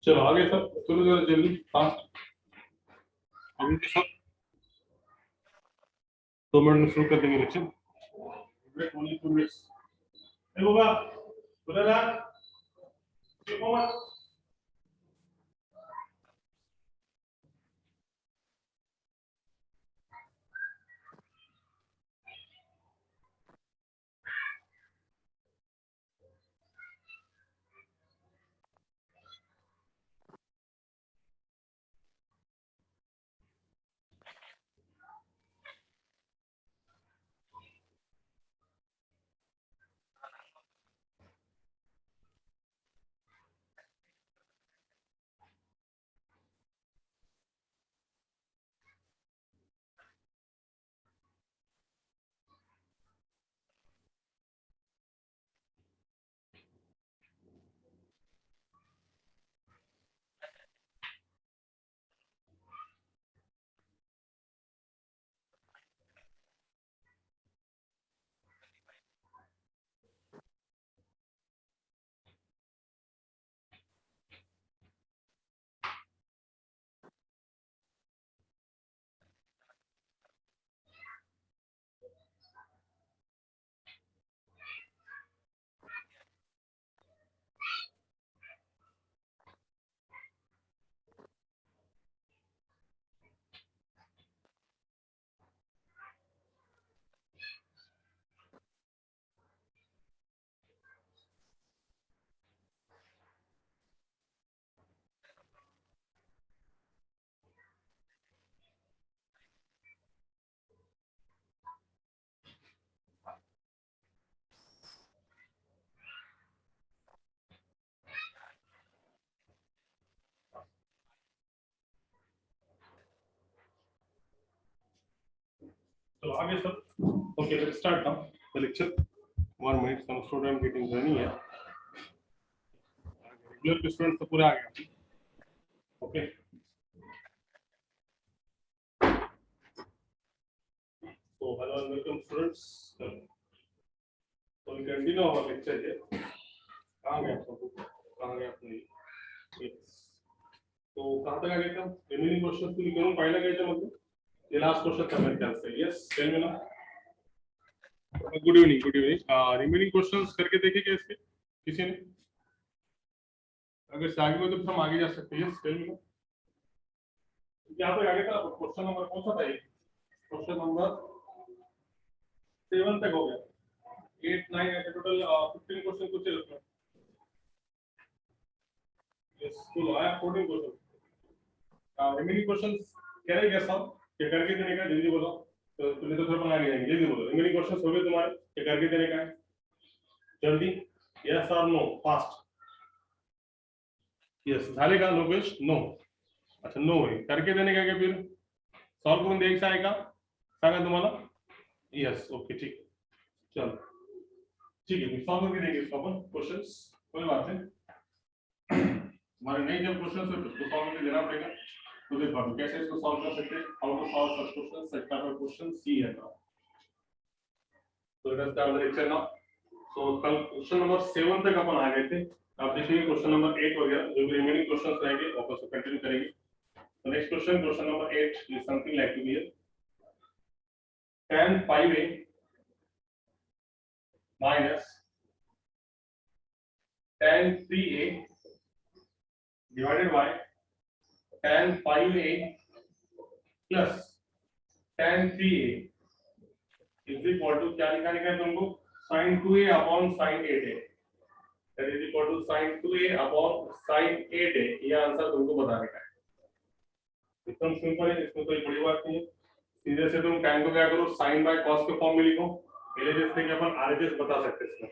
चलो आगे सब चलो जरा जल्दी फास्ट। अभी के सब 2 मिनट में शुरू कर देंगे लेक्चर। Break only 2 minutes. ए बाबा उधर आ, देखो मत। So आगे सब okay, let's start now the lecture. 1 minute, some student getting ready है। रेगुलर के स्टूडेंट तो पूरा आ गया। Okay so hello and welcome students, so we continue our lecture here। कहाँ गए आप सब? कहाँ गए आपने? yes तो कहाँ तक आ गए थे हम? रिमेनिंग क्वेश्चंस को करूँ पहला गए थे मतलब ये लास्ट क्वेश्चन था मेरे ख्याल से। Yes tell me now. Good evening remaining questions करके देखे क्या इसके किसी ने? अगर से आगे हो तो हम आगे जा सकते हैं। Yes tell me now. यहाँ पे आगे था क्वेश्चन नंबर कौन सा था ये? क्वेश्चन नंबर 7 तक हो गया। 8 9 ऐसे टोटल 15 क्वेश्चन कुछ है उसमें। यस तो आया 14 क्वेश्चन। रिमेनिंग क्वेश्चंस कह रहे क्या सब क्या करके देने का जल्दी बोलो। तो तुम्हें तो थोड़ा बना के जाएंगे जल्दी बोलो। रिमेनिंग क्वेश्चंस हो गए तुम्हारे क्या करके देने का है जल्दी? यस और नो फास्ट। यस झाले का लोकेश नो। अच्छा नो आहे करके देणे काय का फिर सॉल्व करून द्यायचं आहे का सांगा तुम्हाला? यस ओके ठीक चलो ठीक है सॉल्व करके देंगे इसको अपन क्वेश्चंस कोई बात नहीं। हमारे नए जब क्वेश्चंस है तो सॉल्व करके देना पड़ेगा। तो देखो कैसे इसको सॉल्व कर सकते हैं how to solve such question set type of question सी है ना So let us start the lecture now. So कल क्वेश्चन नंबर 7 तक अपन आ गए थे. आप देखिए क्वेश्चन नंबर 8 वगैरह जो भी रिमेनिंग क्वेश्चंस रहेंगे वापस से कंटिन्यू करेंगे. So next question, question number 8 is something like to be here. Tan 5a minus tan 3a divided by tan 5a plus tan 3a is equal to क्या निकालने का है तुमको sin 2a upon sin 8a. That is equal to sin 2a upon sin 8a. ये answer तुमको बताने का है. एकदम सिंपल है, इसमें कोई बड़ी बात नहीं है. सीधे से तुम tan को क्या करो sin by cos के फॉर्म में लिखो. LHS से अपन RHS बता सकते हैं इसमें.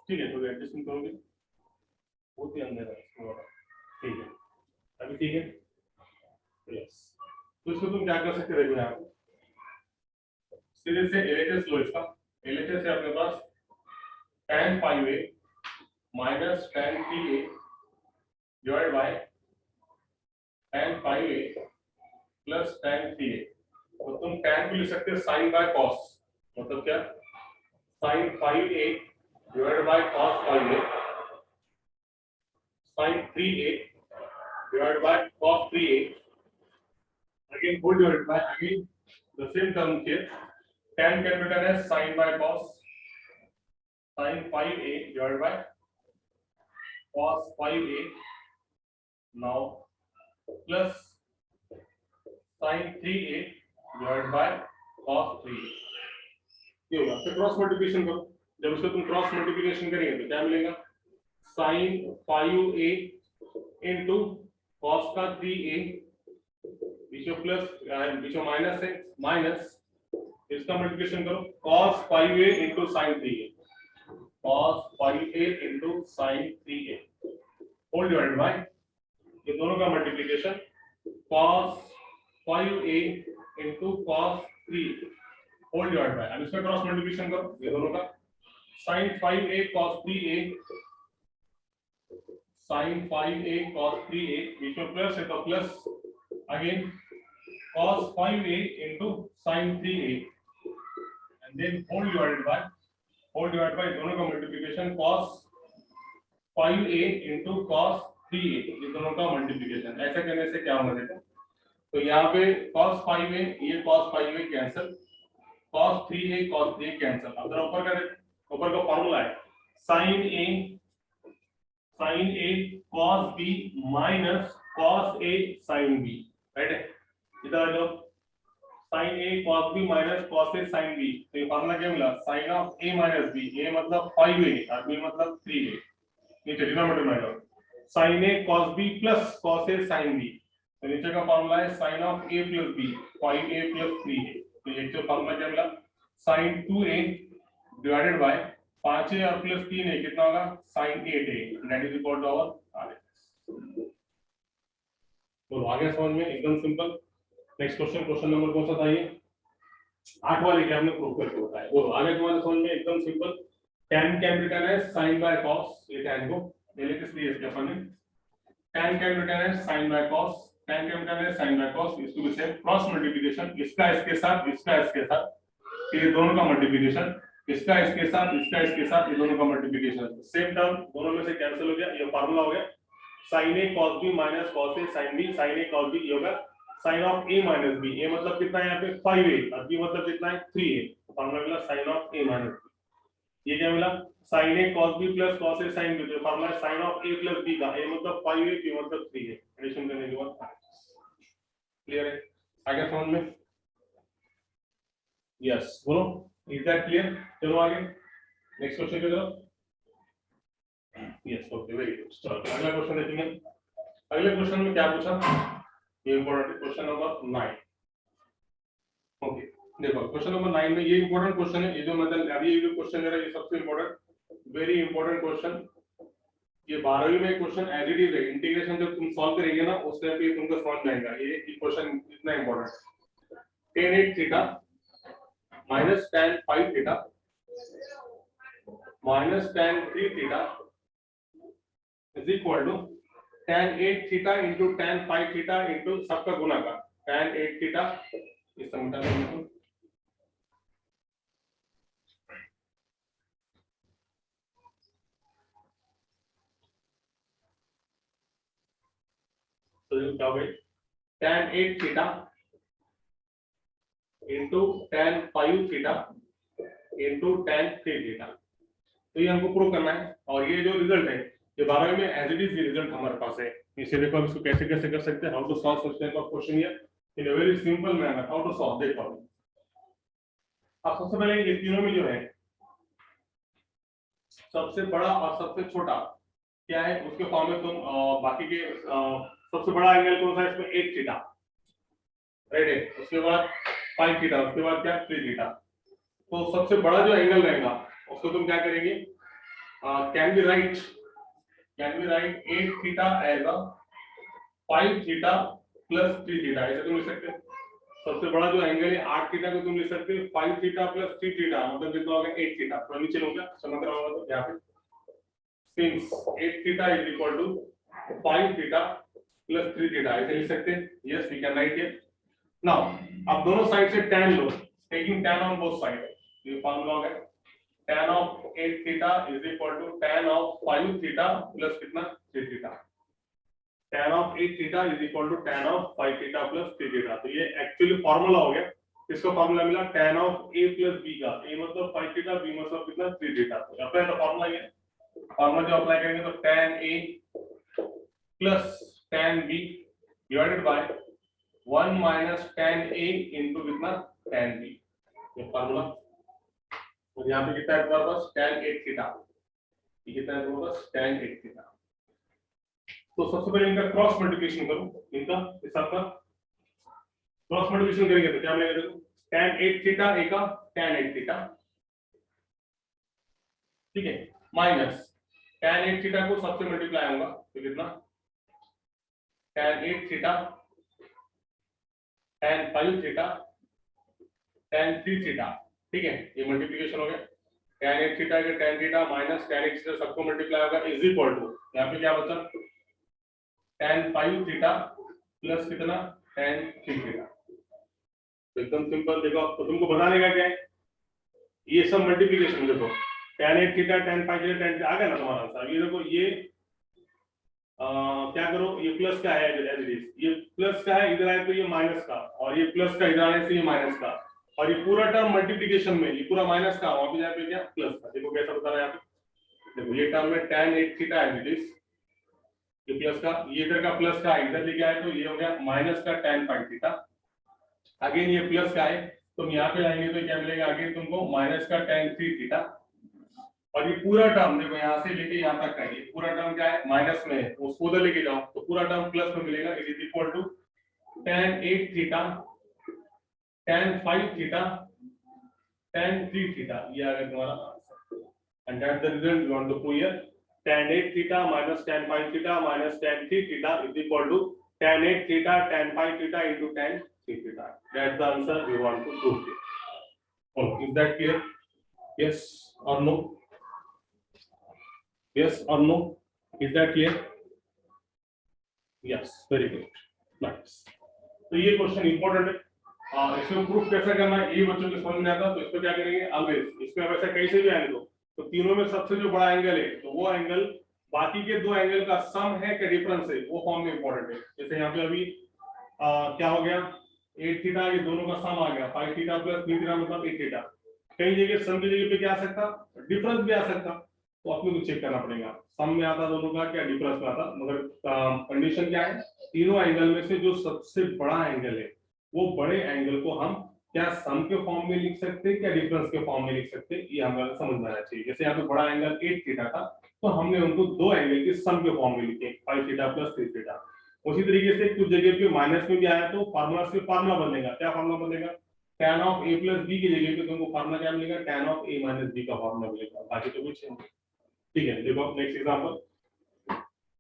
ठीक है, तो एडजस्टमेंट करोगे बहुत ही अंदर है इसमें. ठीक है, अभी ठीक है. यस, तो इसको तुम क्या कर सकते हो देखो यहाँ सीधे से LHS लो. इसका LHS है अपने पास tan 5a minus tan 3a divided by tan 5a plus tan 3a. तो तुम tan को लिख सकते हो sin by cos. मतलब क्या sin 5a divided by cos 5a sin 3a divided by cos 3a again whole divided by again the same term here. Tan can be written as sin by cos sin 5a divided by cos 5a now plus sin 3a divided by cos 3a. ये होगा. फिर cross multiplication करो. जब इसको तुम cross multiplication करेंगे तो क्या मिलेगा sin 5a into cos का 3a बीच में प्लस बीच में माइनस है माइनस इसका मल्टीप्लिकेशन करो cos 5a into sin 3a cos 5a into sin 3a whole divided by ये दोनों का multiplication cos 5a into cos 3 whole divided by. अब इसका क्रॉस मल्टीप्लिकेशन करो ये दोनों का sin 5a cos 3a sin 5a cos 3a बीच में प्लस है तो plus again cos 5a into sin 3a and then whole divided by दोनों का multiplication cos 5a into cos 3a ये दोनों का मल्टीप्लिकेशन. ऐसा करने से क्या होगा देखो तो यहाँ पे cos 5a ये cos 5a cancel cos 3a cos 3a cancel. अब जरा ऊपर का फॉर्मूला है sin a cos b minus cos a sin b. Right है. इधर आ जाओ sin a cos b minus cos a sin b. तो ये फॉर्मूला क्या मिला sin of a minus b. a मतलब 5a और b मतलब 3a. नीचे डिनोमिनेटर में जाओ sin a cos b plus cos a sin b. तो नीचे का फॉर्मूला है sin of a plus b 5a plus 3a. तो ये जो फॉर्मूला क्या मिला sin 2a divided by 5a और प्लस 3a कितना होगा sin 8a. That is equal to our RHS. तो आगे समझ में एकदम simple. Next question, question number कौन सा था ये 8 वाले के हमने प्रूव करके बताया. वो आगे तुम्हारे समझ में एकदम simple. tan can be written as sin by cos. ये tan को LHS लिए इसके अपन ने tan can be written as sin by cos. tan can be written as sin by cos. इसको भी सेम क्रॉस मल्टीप्लिकेशन इसका इसके साथ ये दोनों का मल्टीप्लिकेशन इसका इसके साथ ये दोनों का मल्टीप्लिकेशन. सेम टर्म दोनों में से कैंसिल हो गया. ये फार्मूला हो गया sin a cos b minus cos a sin b. sin a cos b ये होगा sin of a minus b. a मतलब कितना है यहाँ पे 5a और b मतलब कितना है 3a. फार्मूला मिला sin of a minus b. ये क्या मिला sin a cos b plus cos a sin b. तो फार्मूला है sin of a plus b का. a मतलब 5a b मतलब 3a. एडिशन करने के बाद क्लियर है. आगे समझ में यस बोलो इज दैट क्लियर. चलो आगे नेक्स्ट क्वेश्चन पे चलो. Yes okay very good. चलो अगला क्वेश्चन देखेंगे. अगले क्वेश्चन में क्या पूछा ये इंपॉर्टेंट क्वेश्चन नंबर 9. ओके देखो क्वेश्चन नंबर 9 में ये इंपॉर्टेंट क्वेश्चन है. ये जो मतलब अभी ये जो क्वेश्चन है ये सबसे इंपॉर्टेंट वेरी इंपॉर्टेंट क्वेश्चन. ये 12वीं में क्वेश्चन एज इट इज है. इंटीग्रेशन जब तुम सॉल्व करेंगे ना उस टाइम पे तुमको समझ में आएगा ये क्वेश्चन इतना important. tan 8 theta minus tan 5 theta minus tan 3 theta is equal to tan 8 theta into tan 5 theta into सबका गुना का tan 8 theta इस समीकरण में तो ये क्या हो गई tan 8 theta into tan 5 theta into tan 3 theta. तो ये हमको प्रूव करना है और ये जो रिजल्ट है ये 12वीं में एज इट इज ये रिजल्ट हमारे पास है। इसे देखो हम इसको कैसे कैसे कर सकते हैं, how to solve such type of question here in a very simple manner. How to solve, देखो अब सबसे पहले ये तीनों में जो है सबसे बड़ा और सबसे छोटा क्या है उसके फॉर्म में तुम बाकी के सबसे बड़ा एंगल कौन सा है इसमें 8 थीटा राइट है, उसके बाद 5 थीटा, उसके बाद क्या 3 थीटा। तो सबसे बड़ा जो एंगल रहेगा उसको तुम क्या करेंगे, can be write 8 theta as a 5 theta plus 3 theta, ऐसे तुम लिख सकते हो। सबसे बड़ा जो एंगल है 8 थीटा को तुम लिख सकते हो 5 थीटा प्लस 3 थीटा, मतलब कितना हो गया 8 थीटा। तो नीचे हो गया समझ रहा होगा तो यहाँ पे since 8 theta is equal to 5 theta plus 3 theta, ऐसे लिख सकते हैं। yes we can write here now। अब दोनों साइड से tan low, taking tan on both sides, ये फॉर्मूला हो गया tan of 8 theta is equal to tan of 5 theta plus कितना 3 theta। tan of 8 theta is equal to tan of 5 theta plus 3 theta। तो ये actually formula हो गया, इसका formula मिला tan of a plus b का, a मतलब 5 theta, b मतलब कितना 3 theta। तो अपना तो फॉर्मूला ये फॉर्मूला जो अप्लाई करेंगे तो tan a plus tan b divided by 1 minus tan a into कितना tan b, ये फॉर्मूला। और यहाँ पे कितना है तुम्हारे पास tan 8 थीटा, ये कितना है तुम्हारे पास tan 8 थीटा। तो सबसे पहले इनका क्रॉस मल्टीप्लिकेशन करो, इनका इस सबका क्रॉस मल्टीप्लिकेशन करेंगे तो क्या मिलेगा, देखो tan 8 थीटा एक का tan 8 थीटा, ठीक है, माइनस tan 8 थीटा को सबसे मल्टीप्लाई होगा तो कितना tan 8 theta tan 5 theta tan 3 theta, ठीक है, ये मल्टीप्लिकेशन हो गया। tan 8 थीटा के tan theta minus tan 8 theta सबको मल्टीप्लाई होगा इज इक्वल टू, यहाँ पे क्या बचा tan 5 थीटा प्लस कितना tan 3 थीटा। तो एकदम सिंपल, देखो तो तुमको बताने का क्या है, ये सब मल्टीप्लिकेशन देखो tan 8 theta tan 5 theta tan आ गया ना तुम्हारा आंसर। ये देखो ये क्या करो, ये प्लस का है एज इट इज, ये प्लस का है इधर आए तो ये माइनस का, और ये प्लस का इधर आने से ये माइनस का, और ये पूरा टर्म मल्टीप्लिकेशन में ये पूरा माइनस का, वहां पे यहाँ पे क्या प्लस का। देखो कैसा बता रहा है यहाँ पे, देखो ये टर्म में tan 8 theta as it is, ये प्लस का, ये इधर का प्लस का इधर लेके आए तो ये हो गया माइनस का tan 5 थीटा। अगेन ये प्लस का है, तुम यहाँ पे आएंगे तो क्या मिलेगा, अगेन तुमको माइनस का tan 3 थीटा। और ये पूरा टर्म देखो यहाँ से लेके यहाँ तक का, ये पूरा टर्म क्या है माइनस में है, उसको उधर लेके जाओ तो पूरा टर्म प्लस में मिलेगा। It is equal to tan 8 theta tan 5 theta tan 3 theta, ये आ गया तुम्हारा answer. And that the result we want to prove here, tan 8 theta minus tan 5 theta minus tan 3 theta is equal to tan 8 theta tan 5 theta into tan 3 theta. That's the answer we want to prove here. Okay, is that clear? Yes और no? Yes or no? Is that clear? Yes, very good. Nice. तो ये question important है, इसमें proof कैसे करना है ये बच्चों को समझ में आता है। तो इसको क्या करेंगे ऑलवेज, इसमें वैसे कैसे भी आने दो तो तीनों में सबसे जो बड़ा एंगल है तो वो एंगल बाकी के दो एंगल का सम है क्या डिफरेंस है, वो फॉर्म में इंपॉर्टेंट है। जैसे यहाँ पे अभी क्या हो गया 8 थीटा, ये दोनों का सम आ गया 5 थीटा प्लस 3 थीटा मतलब 8 थीटा। कई जगह सम की जगह पे क्या आ सकता, डिफरेंस भी आ सकता, तो अपने को चेक करना पड़ेगा सम में आता दोनों का क्या डिफरेंस में आता। मगर कंडीशन क्या है, तीनों एंगल में से जो सबसे बड़ा एंगल है वो बड़े एंगल को हम क्या सम के फॉर्म में लिख सकते हैं क्या डिफरेंस के फॉर्म में लिख सकते हैं, ये हमें समझ में आना चाहिए। जैसे यहाँ पे बड़ा एंगल 8 थीटा था तो हमने उनको दो एंगल के सम के फॉर्म में लिखे 5 थीटा प्लस 3 थीटा। उसी तरीके से कुछ जगह पे माइनस में भी आया तो फार्मूला से फार्मूला बदलेगा, क्या फार्मूला बदलेगा, tan of a plus b की जगह पे तुमको फार्मूला क्या मिलेगा, tan of a minus b का फार्मूला मिलेगा, बाकी तो कुछ नहीं। ठीक है, देखो नेक्स्ट एग्जांपल,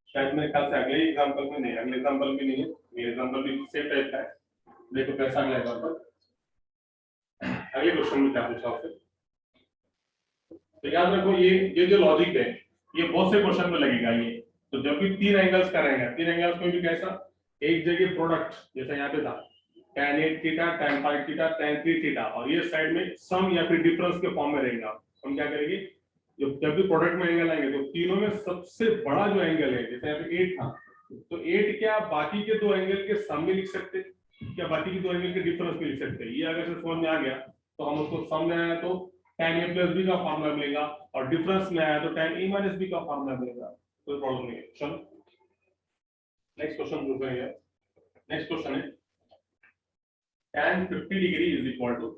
शायद मेरे ख्याल से अगले एग्जांपल में नहीं, अगले एग्जांपल भी नहीं है, ये एग्जांपल भी सेम टाइप का है। देखो कैसा अगला एग्जांपल, अगले क्वेश्चन में क्या पूछा आपसे। तो याद रखो ये जो लॉजिक है ये बहुत से क्वेश्चन में लगेगा ये। तो जब भी तीन एंगल्स का रहेगा, तीन एंगल्स में भी कैसा एक जगह प्रोडक्ट, जैसे यहाँ पे था tan 8 theta tan 5 theta tan 3 theta, और ये साइड में सम या फिर डिफरेंस के फॉर्म में रहेगा। हम क्या करेंगे, जब भी प्रोडक्ट में एंगल आएंगे तो तीनों में सबसे बड़ा जो एंगल है, जैसे यहाँ पे 8 था तो 8 क्या बाकी के दो एंगल के सम में लिख सकते हैं, क्या बाकी के दो एंगल के डिफरेंस में लिख सकते हैं। ये अगर से समझ में आ गया तो हम उसको सम में आया तो tan a प्लस b का फार्मूला मिलेगा, और डिफरेंस में आया तो tan a माइनस b का फार्मूला मिलेगा। कोई प्रॉब्लम नहीं है। चलो नेक्स्ट क्वेश्चन दूसरा है। नेक्स्ट क्वेश्चन है tan 50 degree is equal to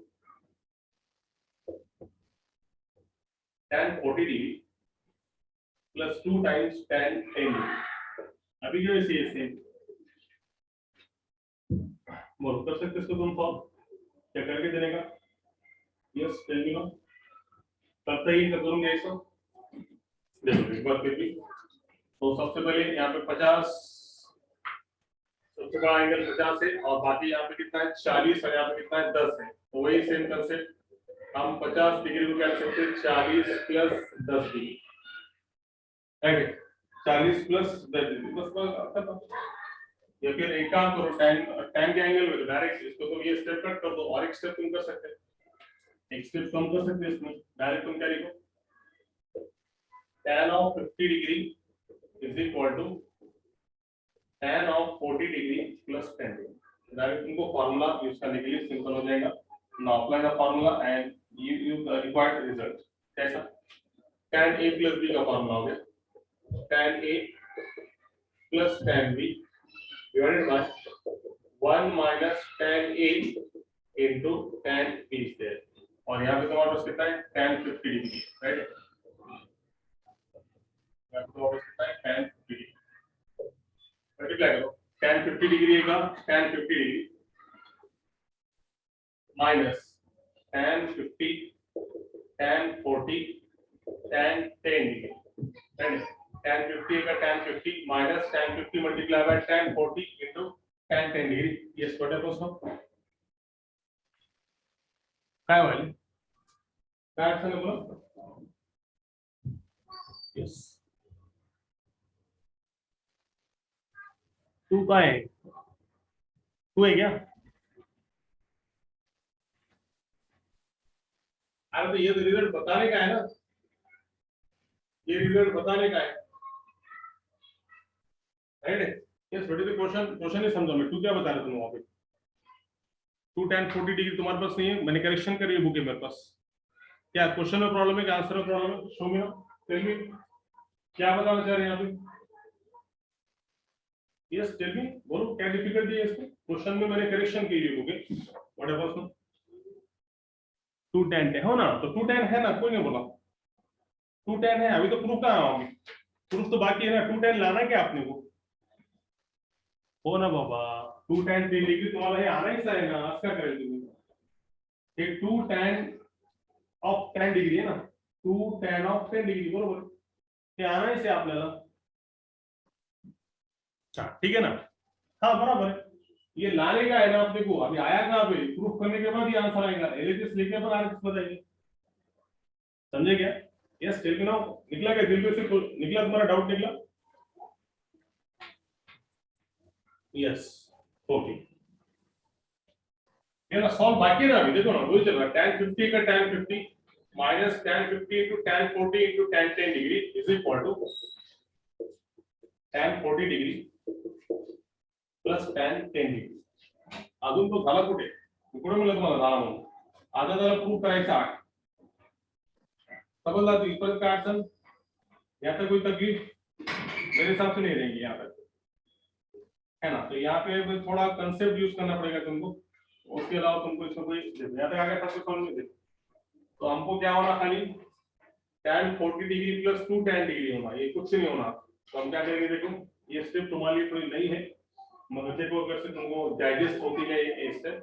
tan 40 degree plus 2 times tan 10 degree. अभी जो है सेम बोलो, कर सकते इसको तुम सॉल्व, क्या करके देने का? Yes tell me now. करता ही करूंगा ऐसा। देखो एक बार फिर भी, तो सबसे पहले यहाँ पे 50, सबसे बड़ा एंगल 50 है, और बाकी यहाँ पे कितना है 40, और यहाँ पे कितना है 10 है। तो वही सेम कंसेप्ट, हम 50 डिग्री को क्या लिख सकते हैं 40 प्लस 10 डिग्री, है 40 प्लस 10 डिग्री, बस या फिर एक काम करो, tan के एंगल में डायरेक्ट इसको तो ये स्टेप कट कर दो, और एक स्टेप तुम कर सकते हैं, एक स्टेप कम कर सकते हैं इसमें। डायरेक्ट तुम क्या लिखो, tan of 50 degree is equal to tan of 40 degree plus 10 degree. Direct तुमको फार्मूला यूज करने के लिए सिंपल हो जाएगा। Now apply the formula and you required result. कैसा? tan a प्लस b का फार्मूला हो गया tan a plus tan b divided by 1 minus tan a into tan b square, और यहाँ पे तुम्हारे पास कितना है tan 50 डिग्री, राइट? यहाँ पे तुम्हारे पास कितना है tan 50 डिग्री, मल्टीप्लाई करो tan 50 डिग्री का tan 50 degree minus tan 50 tan 40 tan 10 degree, right? tan 50 का tan 50 minus tan 50 multiply by tan 40 into tan 10 degree. Yes what है प्रश्न? काय वाली काय अडचण आहे बोला? यस तू काय है, तू है क्या? अरे तो ये तो रिजल्ट बताने का है ना, ये रिजल्ट बताने का है, राइट? यस बेटे, तो क्वेश्चन ही समझो। मैं तू क्या बता रहा था वहां पे? 2 tan 40 डिग्री तुम्हारे पास नहीं है, मैंने करेक्शन करी है बुक है मेरे पास। क्या क्वेश्चन में प्रॉब्लम है कि आंसर में प्रॉब्लम है? Show me now, tell me क्या बताना चाह रहे हैं यहाँ पे? यस टेल मी, बोलो क्या डिफिकल्टी है इसमें? क्वेश्चन में मैंने करेक्शन की है बुक है। व्हाट है प्रश्न? 2 tan हो ना, तो 2 tan है ना, कोई नहीं बोला 2 tan है। अभी तो प्रूफ कहाँ है? अभी प्रूफ तो बाकी है ना। 2 tan लाना क्या आपने को हो ना बाबा, 2 tan 3 डिग्री तुम्हारा ये आना ही चाहिए ना, आज क्या करें तुम्हें? ये 2 tan ऑफ 10 डिग्री है ना, 2 tan ऑफ 10 डिग्री बरोबर, ते आना ही से आपल्याला। हाँ ठीक है ना, हाँ बराबर है। ये लाने का है ना अपने को, अभी आया कहाँ पे? प्रूफ करने के बाद ही आंसर आएगा, एलएचएस लिखने पर आंसर बताएंगे, समझे क्या? Yes tell me now. निकला क्या दिल पे से? निकला तुम्हारा डाउट निकला? यस ओके, ये ना सॉल्व बाकी है ना अभी, देखो ना वही चल रहा है। tan 50 का tan 50 minus tan 50 into tan 40 into tan 10 degree is equal to tan 40 degree plus tan 10 degree. अजून तो झाला कुठे? कुठे म्हणलं तुम्हाला झाला म्हणून? आता त्याला प्रूफ करायचा आहे, समजला? तो इतर का अडचण यहाँ तक कोई तकलीफ मेरे हिसाब से नहीं रहेगी यहाँ तक, है ना? तो यहाँ पे थोड़ा कंसेप्ट यूज करना पड़ेगा तुमको, उसके अलावा तुमको इसमें कोई यहाँ तक आ गया सबसे समझ में। तो हमको क्या होना, खाली tan 40 degree plus 2 tan degree होना, ये कुछ नहीं होना। तो हम क्या करेंगे, देखो ये स्टेप तुम्हारे लिए थोड़ी नई है, मगर देखो अगर से तुमको डाइजेस्ट होती है ये step.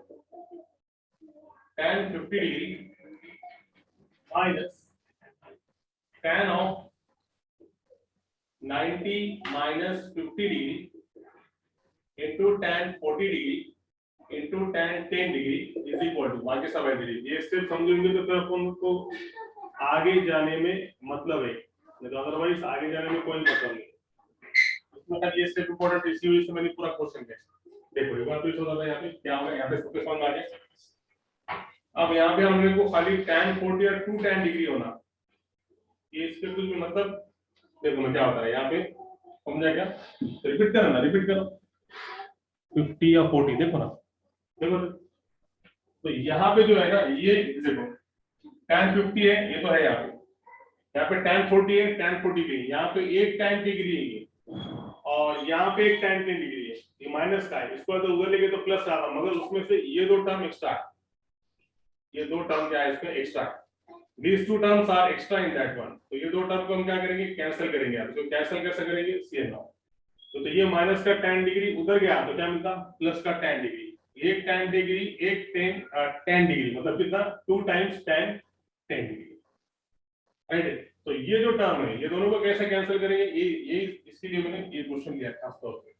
tan 50 degree minus tan of 90 minus 50 degree into tan 40 degree into tan 10 degree is equal to बाकी सब डिग्री। ये स्टेप समझेंगे तो फिर अपन को आगे जाने में मतलब है, नहीं तो अदरवाइज आगे जाने में कोई मतलब नहीं। उसमें खाली ये स्टेप इंपॉर्टेंट इसी से मैंने पूरा क्वेश्चन किया। देखो एक बार फिर से होता है यहाँ पे क्या होगा, यहाँ पे सबके समझ आ गया। अब यहाँ पे हमने को खाली tan 40 और 2 tan डिग्री होना, ये इसके कुछ भी मतलब देखो मैं क्या होता है यहाँ पे समझा क्या? रिपीट करो ना, रिपीट करो। 50 या 40 देखो ना, देखो तो यहाँ पे जो है ना, ये देखो tan 50 है, ये तो है यहाँ पे tan 40 है, tan 40 भी है, यहाँ पे एक tan डिग्री है ये, और यहाँ पे एक tan 10 डिग्री है, ये माइनस का है, इसको तो उधर लेके तो प्लस आ रहा, मगर उसमें से ये दो टर्म एक्स्ट्रा, ये दो टर्म क्या है इसमें extra, these two terms are extra in that one, तो ये दो टर्म को हम क्या करेंगे, कैंसिल करेंगे। आप तो कैंसिल कैसे करेंगे, CN ऑफ, तो ये माइनस का tan डिग्री उधर गया तो क्या मिलता, प्लस का tan डिग्री, एक tan डिग्री एक tan डिग्री, मतलब कितना, 2 टाइम्स tan 10 डिग्री, राइट। तो ये जो टर्म है, ये दोनों को कैसे कैंसिल करेंगे, ये इसके लिए मैंने ये क्वेश्चन दिया खास तौर पे,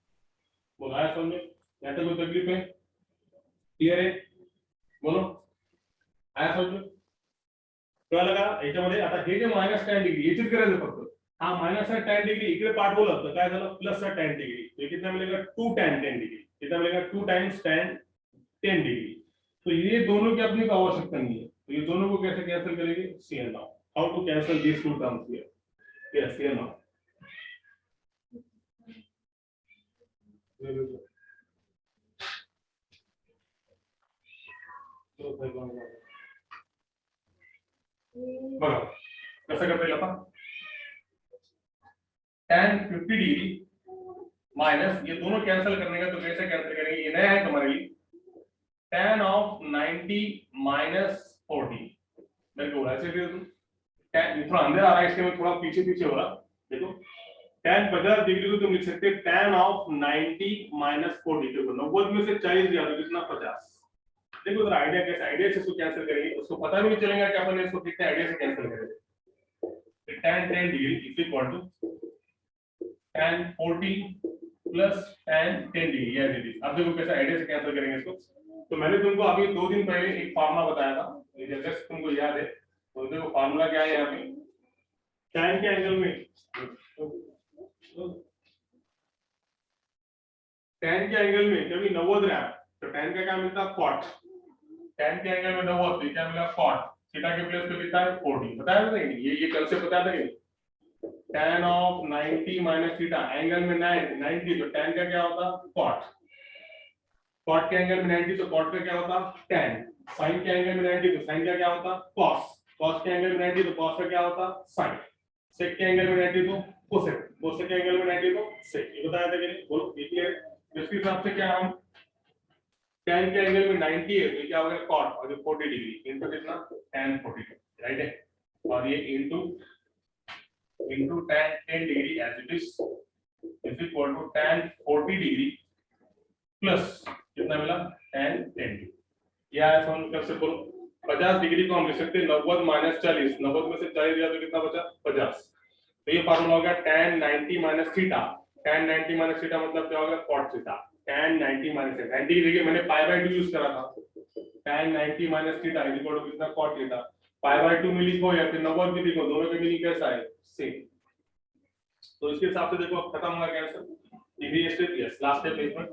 बोला समझ में, या तो कोई तकलीफ है, क्लियर है, बोलो आया समझ में, कळलं लगा याच्यामध्ये। आता हे जे मायनस tan डिग्री याचीच गरज आहे फक्त, हा मायनस tan डिग्री इकडे पार्ट बोला तर काय झालं, प्लस tan डिग्री, तो कितना मिलेगा, 2 tan 10 डिग्री, कितना मिलेगा, 2 टाइम्स tan 10 डिग्री। तो ये दोनों की अपनी को आवश्यकता नहीं है, तो ये दोनों को कैसे कैंसिल करेंगे, CN now, how to cancel these two terms here, yes CN now, बघा कसं करता येईल आता, tan 50 डिग्री माइनस ये दोनों कैंसिल करने का, तो कैसे कैंसिल करेंगे, ये नया है तुम्हारे लिए, tan ऑफ 90 माइनस 40, मेरे को ऐसे दे दो, tan थोड़ा अंदर आ रहा है इसके में, थोड़ा पीछे पीछे हो रहा, देखो tan 50 डिग्री को तुम लिख सकते हैं tan ऑफ 90 माइनस 40, देखो 90 में से 40 गया तो कितना, 50। देखो जरा आइडिया कैसे, आइडिया से इसको कैंसिल करेंगे, उसको पता भी नहीं चलेगा कि अपन ने इसको कितने आइडिया से कैंसिल करेंगे। tan 10 degree is equal to tan 40 plus tan 10 degree, या दीदी अब देखो कैसे आइडिया से कैंसिल करेंगे इसको। तो मैंने तुमको अभी 2 दिन पहले एक फार्मूला बताया था, ये जस्ट तुमको याद है, तो देखो फार्मूला क्या है यहाँ पे, tan के एंगल में, tan के एंगल में कभी 90 रहा तो tan का क्या मिलता है, cot, tan के एंगल में 90 तो क्या मिला, cot, थीटा के प्लेस पे कितना है, 40, बताया था नहीं, ये कंसेप्ट बताया था नहीं, tan of 90 minus theta, angle में 90 तो tan का क्या होता, cot, cot के एंगल में 90 तो cot का क्या होता, tan, sin के एंगल में 90 तो sin का क्या होता, cos, cos के एंगल में 90 तो cos का क्या होता, sin, sec के एंगल में 90 तो cosec, cosec के एंगल में 90 तो sec, ये बताया था कि नहीं, बोलो ये क्लियर है। इसके हिसाब से क्या हम tan के एंगल में 90 है तो क्या हो गया, cot, और जो 40 डिग्री इनका कितना, tan 40, राइट है, और ये into tan 10 degree as it is equal to tan 40 degree plus कितना मिला, tan 10 डिग्री, या ऐसा हम कैसे बोलो, 50 डिग्री को हम लिख सकते हैं 90 माइनस 40, 90 में से 40 गया तो कितना बचा, 50, तो ये फार्मूला हो गया tan 90 minus theta, tan 90 minus theta मतलब क्या होगा, cot थीटा, tan 90 माइनस 90 की जगह मैंने पाई बाय 2 यूज करा था, tan 90 minus theta is equal to कितना, cot थीटा, पाई बाय 2 में लिखो या फिर 90 में लिखो, दोनों का मीनिंग कैसा है, सेम। तो इसके हिसाब से देखो अब खत्म हुआ क्या answer, degree step, yes last step इसमें,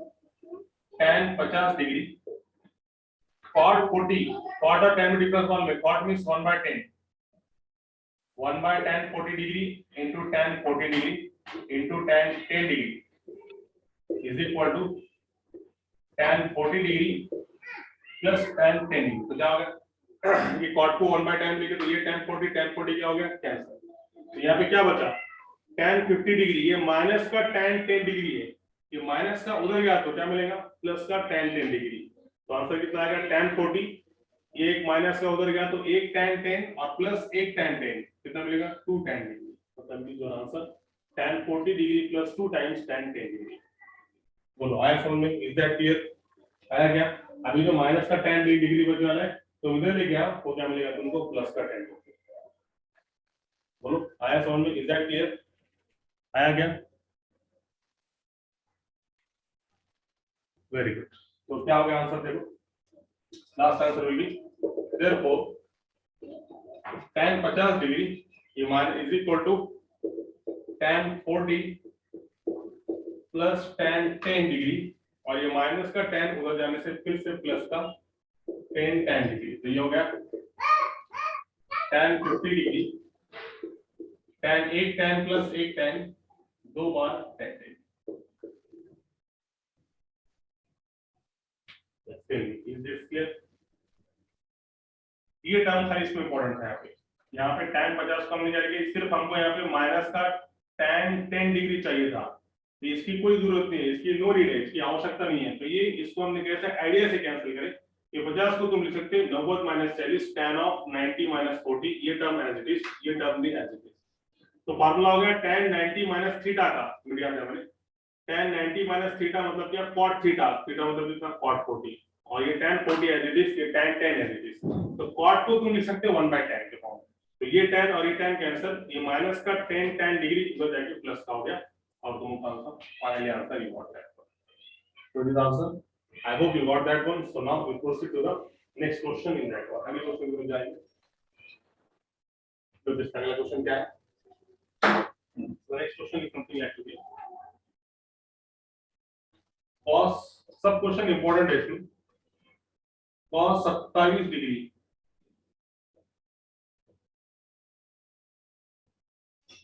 tan 50 डिग्री cot 40, cot और tan में डिफरेंस मालूम है, cot means 1 by 10, 1 by tan 40 degree into tan 40 degree into tan 10 degree is equal to tan 40 degree plus tan 10 degree, तो क्या हो गया, ये cot को 1 by 10 लिखे तो ये tan 40 क्या हो गया, कैंसिल, तो यहाँ पे क्या बचा, tan 50 डिग्री, ये माइनस का tan 10 डिग्री है, ये माइनस का उधर गया तो क्या मिलेगा, प्लस का tan 10 डिग्री, तो आंसर कितना आएगा, tan 40, ये एक माइनस का उधर गया तो एक tan 10 और प्लस एक tan 10 कितना मिलेगा, 2 tan डिग्री, तो confuse answer tan 40 degree plus 2 times tan 10 degree. बोलो आया समझ में, इज दैट क्लियर, आया क्या, अभी जो माइनस का tan डिग्री बचने वाला है तो उधर ले गया तो क्या मिलेगा तुमको, प्लस का tan, बोलो आया समझ में, इज दैट क्लियर, आया क्या, वेरी गुड, तो क्या हो गया आंसर, देखो last answer will be therefore tan 50 degree ये मान is equal to tan 40 plus tan 10 degree, और ये माइनस का tan उधर जाने से फिर से प्लस का 10 tan डिग्री, तो ये हो गया tan 50 डिग्री, tan एक tan प्लस एक tan 2 bar tan degree. Is this clear? ये टर्म था इसमें इंपॉर्टेंट है यहाँ पे tan 50 कम नहीं जाएगी, सिर्फ हमको यहाँ पे माइनस का tan 10 डिग्री चाहिए था, तो इसकी कोई जरूरत नहीं है, इसकी नो नीड है, इसकी आवश्यकता नहीं है। तो ये इसको हमने कैसे आइडिया से कैंसिल करें, ये 50 को तुम लिख सकते हो 90 माइनस 40 tan ऑफ 90 माइनस 40, ये टर्म एज इट इज, ये टर्म भी एज इट इज। तो फार्मूला हो गया tan 90 माइनस थीटा का, मीडियम टर्म में tan 90 माइनस थीटा मतलब क्या, cot थीटा, थीटा मतलब कितना, cot 40, और ये tan 40 एज इट इज, ये tan 10 एज इट इज। तो cot को तुम लिख सकते हो 1/10 के फॉर्म में, तो ये tan और ये tan कैंसिल, ये माइनस का tan डिग्री इधर जाके प्लस का हो गया, और तुम answer finally answer you got that one. So this answer, I hope you got that one. So now we proceed to the next question in that one. अगले question की तरफ जाएंगे। तो this अगला क्वेश्चन क्या है? The next question is something like this. cos, सब question important है इसमें। cos 27 degree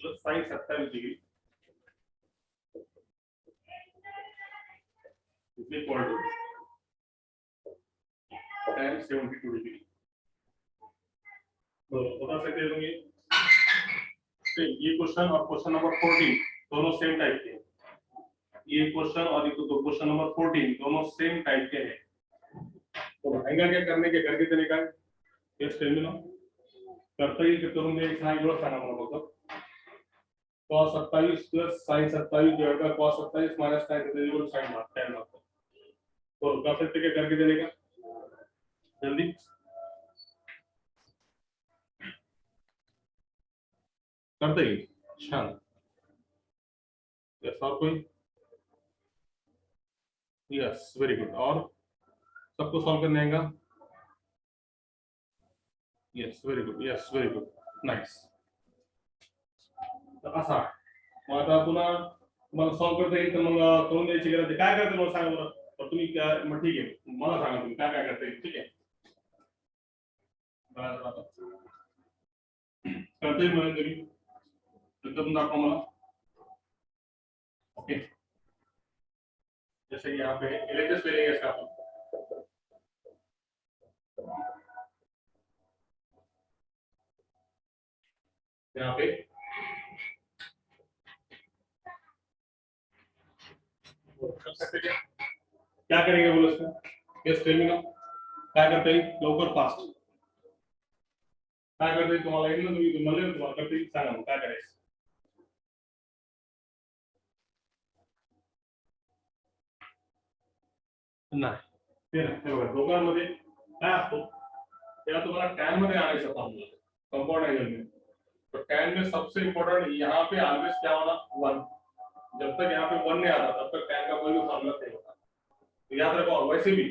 plus sin 27 degree is equal to tan 72 degree. तो बता सकते हैं ये, ये क्वेश्चन और क्वेश्चन नंबर 14 दोनों सेम टाइप के हैं। ये क्वेश्चन और ये तो क्वेश्चन नंबर 14 दोनों सेम टाइप के हैं। तो बताएगा क्या करने के, करके तरीका है, यस टेल मी नाउ। करते ही तुरंत एक साइन जोड़ साना मतलब cos 27 plus sin 27 divide by cos 27 minus sin 27 equal sin tan मात्र। तो कर सकते क्या, करके देने का जल्दी, करते ही शान। यस, और कोई? Yes, very good. और सबको सॉल्व करने आएगा? Yes, very good, yes, very good, nice. असा मग आता पुन्हा तुम्हाला सॉल्व करता येईल तर मग करून द्यायची गरज आहे, काय करते मला सांगा बरं, तर तुम्ही मग ठीक आहे मला सांगा तुम्ही काय काय करता येईल, ठीक आहे करता येईल मला तरी एकदम दाखवा मला। ओके, जैसे यहाँ पे एलएचएस ले लेंगे इसका, यहाँ पे कर सकते क्या करेंगे बोलो इसमें, यस टेल मी नाउ। काय करता येईल लवकर फास्ट, काय करता येईल तुम्हाला, येईल ना तुम्ही तुम्हाला करता येईल, सांगा मग काय करायचं। नाही ते बघा दोघांमध्ये काय असतो, त्याला तुम्हाला टॅन मध्ये आणायचं फॉर्म्युला कंपाउंड एंगल में। तो टैन में सबसे इंपॉर्टेंट यहाँ पे ऑलवेज क्या होना, 1। जब तक यहाँ पे 1 नहीं आता तब तक टैन का कोई भी फॉर्मूला नहीं होता। तो याद रखो, वैसे भी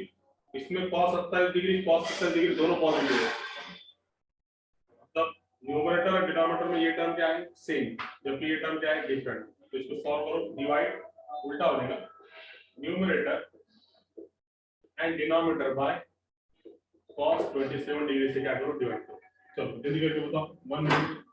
इसमें cos 27 डिग्री cos 27 डिग्री दोनों पॉजिटिव है, तब न्यूमरेटर और डिनोमिनेटर में ये टर्म क्या है, सेम, जबकि ये टर्म क्या है, डिफरेंट। तो इसको सॉल्व करो, डिवाइड उल्टा हो जाएगा, numerator and denominator by cos 27 degree से क्या करो, डिवाइड करो। चलो जल्दी करके बताओ, 1 मिनट।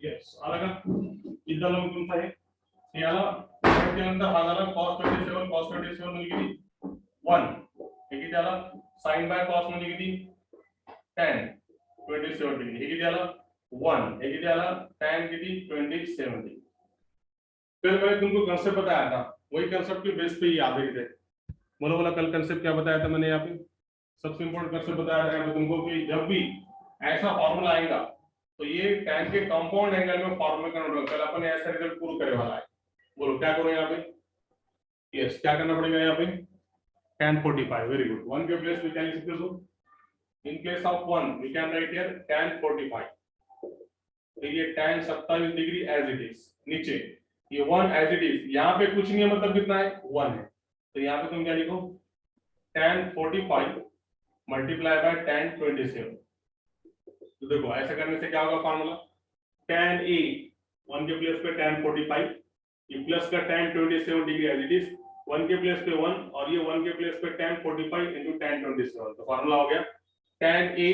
येस आला का किती झालं मग तुमचा हे आला त्यानंतर हा झाला cos 27 म्हणजे किती 1 हे किती आला sin बाय cos म्हणजे किती tan 27 डिग्री हे किती आला 1 हे किती आला tan किती 27 डिग्री। कल मैंने तुमको कंसेप्ट बताया था वही कंसेप्ट के बेस पे ही याद है इधर बोलो बोला कल कंसेप्ट क्या बताया था मैंने यहाँ पे सबसे इंपॉर्टेंट कंसेप्ट बताया था तुमको कि जब भी ऐसा फॉर्मूला आएगा तो ये tan के कंपाउंड एंगल में फॉर्मूला कन्वर्ट होगा। कल अपन ऐसा रिजल्ट प्रूव करने वाला है बोलो क्या करो यहाँ पे यस क्या करना पड़ेगा यहाँ पे tan 45 वेरी गुड 1 के प्लेस पे क्या लिख सकते हो in place of 1 we can write here tan 45 तो ये tan 27 degree as it is नीचे ये 1 एज इट इज यहाँ पे कुछ नहीं है मतलब कितना है 1 है तो यहाँ पे तुम क्या लिखो tan 45 मल्टीप्लाई बाय tan 27 तो देखो ऐसा करने से क्या होगा फॉर्मूला tan a 1 के प्लेस पे tan 45 ये प्लस का tan 27 degree as it is 1 के प्लेस पे 1 और ये 1 के प्लेस पे tan 45 into tan 27 तो फॉर्मूला हो गया tan a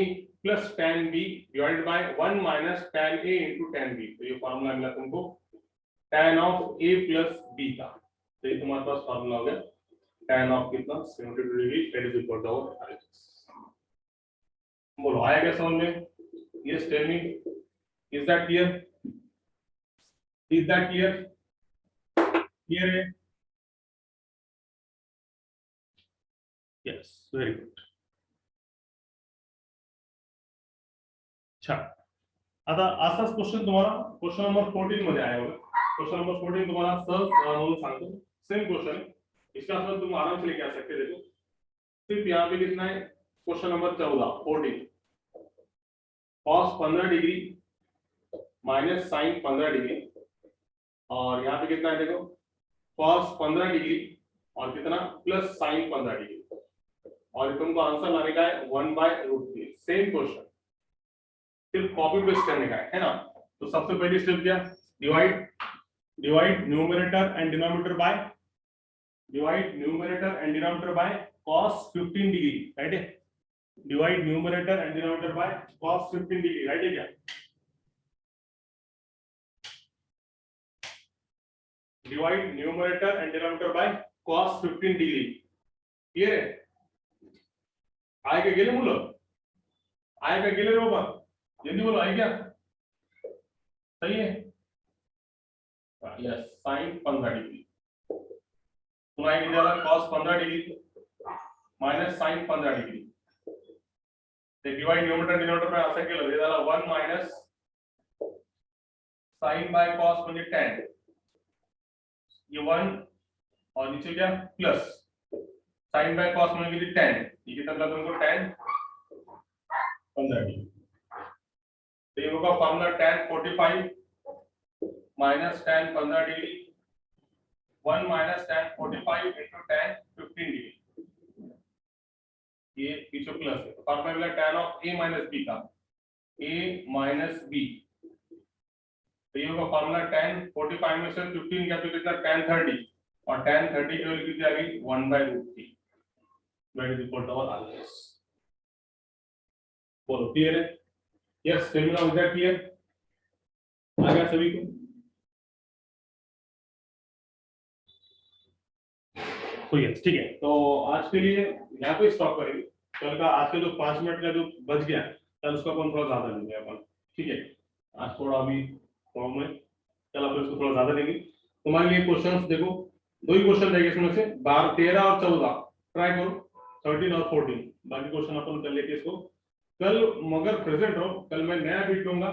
plus tan b divided by 1 minus tan a into tan b तो ये फॉर्मूला मिला तुमको tan of a plus b का तो ये तुम्हारे पास फॉर्मूला हो गया tan of कितना 72 degree that is equal to our बोलो आया क्या समझ में yes tell me is that clear clear है yes very good अच्छा आता असाच क्वेश्चन तुम्हाला क्वेश्चन नंबर 14 मध्ये आहे बघा क्वेश्चन नंबर 14 तुम्हाला सहज म्हणून सांगतो सेम क्वेश्चन इसका आंसर तुम आराम से लेके आ सकते देखो सिर्फ यहाँ पे लिखना है question number 14 cos 15 degree minus sin 15 degree और यहाँ पे कितना है देखो cos 15 डिग्री और कितना प्लस sin 15 डिग्री और तुमको आंसर लाने का है 1/√3 सेम क्वेश्चन सिर्फ कॉपी पेस्ट करने का है ना तो सबसे पहली स्टेप क्या divide numerator and denominator by cos 15 degree right है divide numerator and denominator by cos 15 degree right है क्या divide numerator and denominator by cos 15 degree clear है आए का गेले मुलं आए का गेले रे बाबा जल्दी बोलो आई क्या सही है यस sin 15 डिग्री पुन्हा किती झाला cos 15 degree minus sin 15 degree ते डिवाइड न्यूमरेटर डिनोमिनेटर पे असं केलं हे झाला 1 माइनस sin बाय cos म्हणजे tan ये 1 और नीचे क्या प्लस sin बाय cos म्हणजे किती tan ये कितना मतलब तुमको tan 15 डिग्री तो ये होगा formula tan 45 minus tan 15 degree 1 minus tan 45 into tan 15 degree ये पीछे प्लस है तो फॉर्मूला मिला tan of a minus b का a minus b तो ये होगा फॉर्मूला tan 45 में से 15 क्या तो कितना tan 30 और tan 30 की वैल्यू कितनी आ गई 1/√3 that is equal to our answers बोलो क्लियर है yes tell me now is that clear आ गया सभी को तो यस ठीक है तो आज के लिए यहाँ पे स्टॉप करेंगे कल का आज के जो 5 मिनट का जो बच गया कल उसका अपन थोड़ा ज्यादा लेंगे अपन ठीक है आज थोड़ा अभी फॉर्म में कल अपन इसको थोड़ा ज्यादा लेंगे तुम्हारे लिए क्वेश्चंस देखो दो ही क्वेश्चन रहेंगे इसमें से 12 13 और 14 ट्राई करो 13 और 14 बाकी क्वेश्चन अपन कर लेंगे इसको कल मगर प्रेजेंट रहो कल मैं नया बीट लूंगा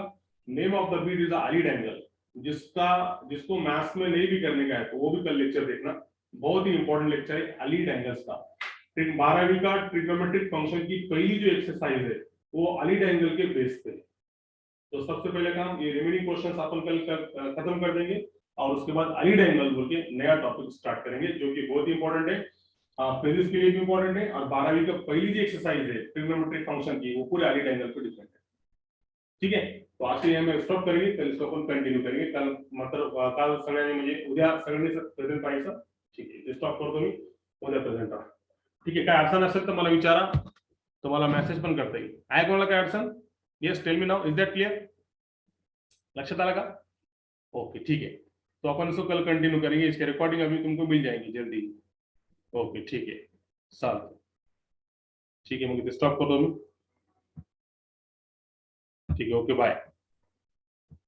name of the beat is allied angle जिसको मैथ्स में नहीं भी करने का है तो वो भी कल लेक्चर देखना बहुत ही इंपॉर्टेंट लेक्चर है अलीड एंगल्स का 12वीं का ट्रिग्नोमेट्रिक फंक्शन की पहली जो एक्सरसाइज है वो अलीड एंगल के बेस पे तो सबसे पहले काम ये रिमेनिंग क्वेश्चंस अपन कल खत्म कर देंगे और उसके बाद अलीड एंगल बोल के नया टॉपिक स्टार्ट करेंगे जो कि बहुत ही इंपॉर्टेंट है फिजिक्स के लिए भी इंपॉर्टेंट है और 12वीं का पहली जो एक्सरसाइज है ट्रिग्नोमेट्रिक फंक्शन की वो पूरे अलीड एंगल पे डिपेंड है ठीक है तो आज के लिए हम स्टॉप करेंगे कल इसको अपन कंटिन्यू करेंगे कल मतलब काल सगळ्यांनी म्हणजे उद्या सगळ्यांनी प्रेझेंट पाहायचं ठीक आहे स्टॉप करतो मी उद्या प्रेझेंट राहा ठीक आहे काय अडचण असेल तर मला विचारा तुम्हाला मेसेज पण करता येईल आहे कोणाला काय अडचण yes tell me now is that clear लक्षात आला का? ओके ठीक है, तो अपन इसको कल कंटिन्यू करेंगे, इसके रिकॉर्डिंग अभी तुमको मिल जाएंगी जल्दी। ओके ठीक है, चालतं, ठीक आहे, मग इथे स्टॉप करतो मी। ठीक आहे, ओके बाय।